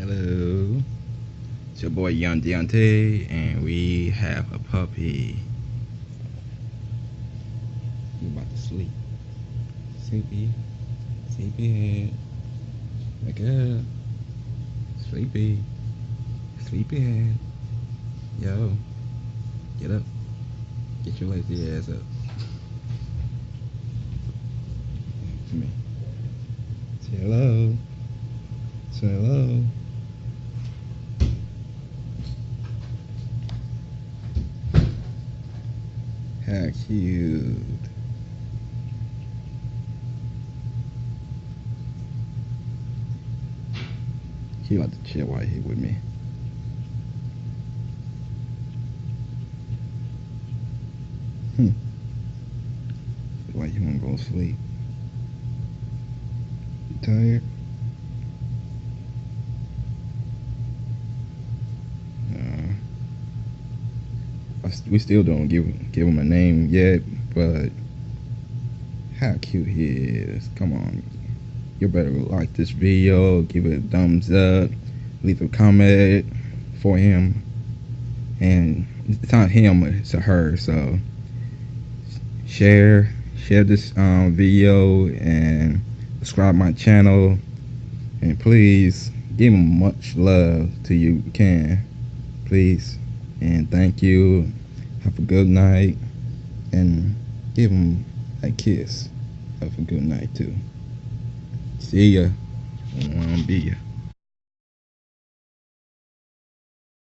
Hello, it's your boy Young Deonta, and we have a puppy. You about to sleep? Sleepy, sleepyhead. Wake up, sleepy, sleepyhead. Yo, get up, get your lazy ass up. Come here. Say hello. Say hello. How cute. He like to chill right here with me. Like you wanna go to sleep. You tired? We still don't give him a name yet, but how cute he is. Come on, you better like this video, give it a thumbs up, leave a comment for him, and it's not him, it's a her, so share this video and subscribe my channel, and please give him much love till you can, please, and thank you. Have a good night, and give him a kiss. Have a good night too. See ya. I don't wanna be ya.